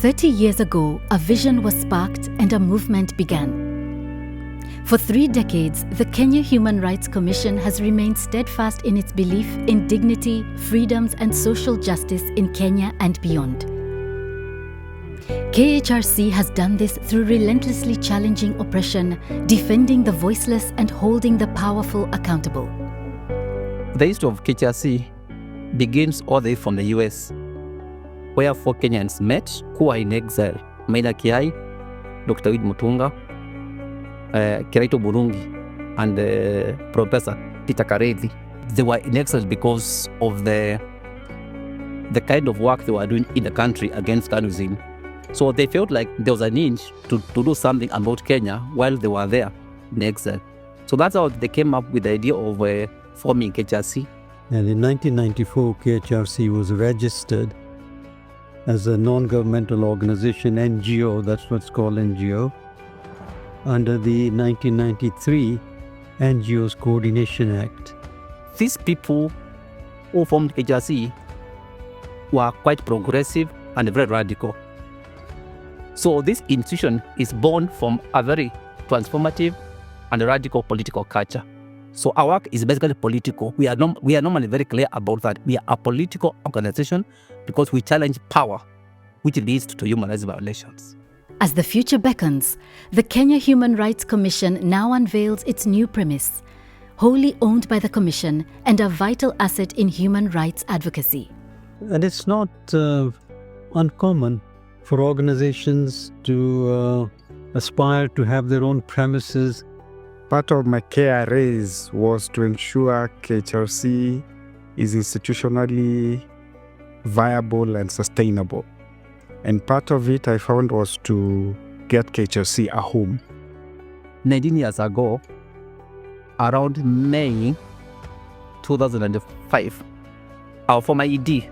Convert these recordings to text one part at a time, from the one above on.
30 years ago, a vision was sparked and a movement began. For 3 decades, the Kenya Human Rights Commission has remained steadfast in its belief in dignity, freedoms, and social justice in Kenya and beyond. KHRC has done this through relentlessly challenging oppression, defending the voiceless, and holding the powerful accountable. The history of KHRC begins all the way from the US, where 4 Kenyans met who are in exile: Maina Kiai, Dr. Wid Mutunga, Kiraito Burungi, and Professor Peter Karethi. They were in exile because of the kind of work they were doing in the country against communism. So they felt like there was a need to do something about Kenya while they were there in exile. So that's how they came up with the idea of forming KHRC. And in 1994, KHRC was registered as a non-governmental organization, NGO, that's what's called NGO, under the 1993 NGOs Coordination Act. These people who formed KHRC were quite progressive and very radical. So this institution is born from a very transformative and radical political culture. So our work is basically political. We are normally very clear about that. We are a political organization because we challenge power, which leads to human rights violations. As the future beckons, the Kenya Human Rights Commission now unveils its new premise, wholly owned by the Commission and a vital asset in human rights advocacy. And it's not uncommon for organizations to aspire to have their own premises. Part of my KRAs was to ensure KHRC is institutionally viable and sustainable. And part of it I found was to get KHRC a home. 19 years ago, around May 2005, our former ED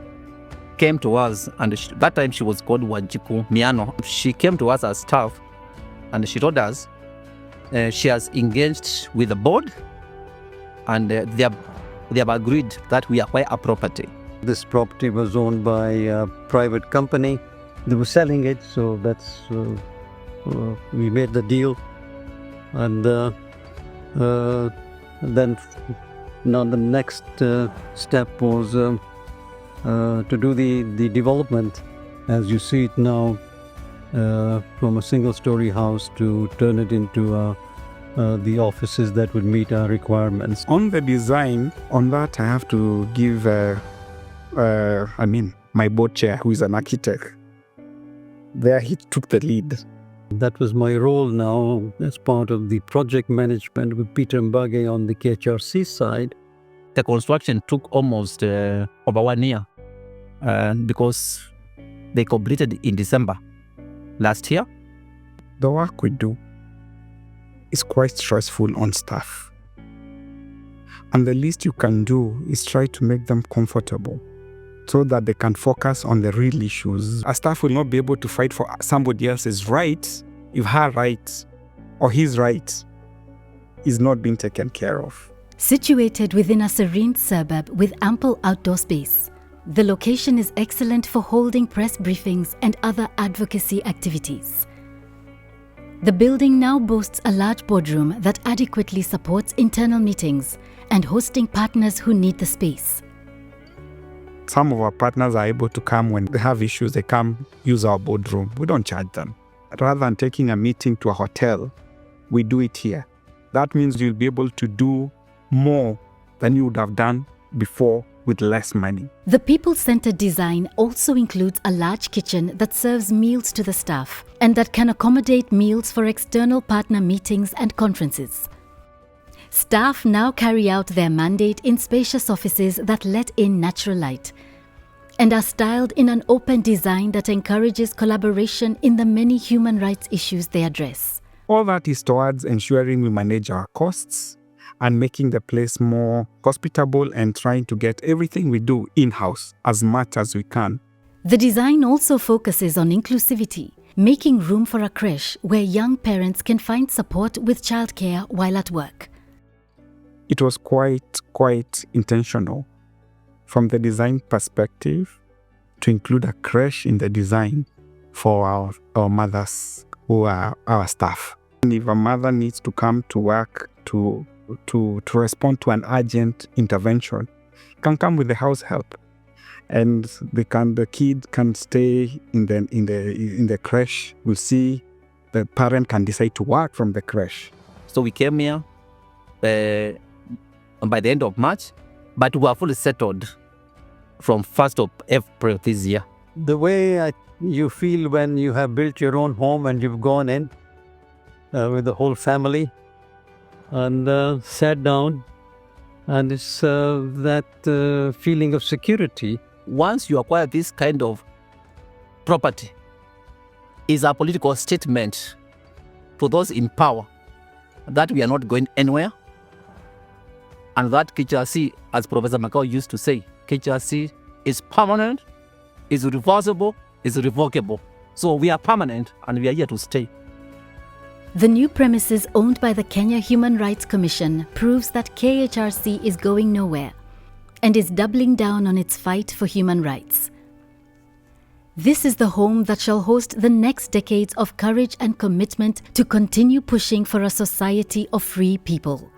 came to us, and that time she was called Wanjiku Miano. She came to us as staff, and she told us she has engaged with the board, and they have agreed that we acquire a property. This property was owned by a private company. They were selling it, so that's we made the deal, and then now the next step was to do the development, as you see it now, from a single-story house to turn it into the offices that would meet our requirements. On the design, on that I have to give, my board chair, who is an architect. There he took the lead. That was my role now as part of the project management with Peter Mbage on the KHRC side. The construction took almost over 1 year because they completed in December last year. The work we do is quite stressful on staff. And the least you can do is try to make them comfortable so that they can focus on the real issues. A staff will not be able to fight for somebody else's rights if her rights or his rights is not being taken care of. Situated within a serene suburb with ample outdoor space, the location is excellent for holding press briefings and other advocacy activities. The building now boasts a large boardroom that adequately supports internal meetings and hosting partners who need the space. Some of our partners are able to come when they have issues, they come use our boardroom. We don't charge them. Rather than taking a meeting to a hotel, we do it here. That means you'll be able to do more than you would have done before with less money. The people-centered design also includes a large kitchen that serves meals to the staff and that can accommodate meals for external partner meetings and conferences. Staff now carry out their mandate in spacious offices that let in natural light and are styled in an open design that encourages collaboration in the many human rights issues they address. All that is towards ensuring we manage our costs and making the place more hospitable and trying to get everything we do in-house as much as we can. The design also focuses on inclusivity, making room for a creche where young parents can find support with childcare while at work. It was quite intentional from the design perspective to include a creche in the design for our mothers who are our staff. And if a mother needs to come to work to respond to an urgent intervention, can come with the house help, and the kid can stay in the creche. We'll see the parent can decide to work from the creche. So we came here by the end of March, but we are fully settled from 1st of April this year. The way you feel when you have built your own home and you've gone in with the whole family and sat down, and it's that feeling of security. Once you acquire this kind of property, is a political statement to those in power that we are not going anywhere, and that KHRC, as Professor Macau used to say, KHRC is permanent, is reversible, is revocable. So we are permanent and we are here to stay. The new premises owned by the Kenya Human Rights Commission proves that KHRC is going nowhere and is doubling down on its fight for human rights. This is the home that shall host the next decades of courage and commitment to continue pushing for a society of free people.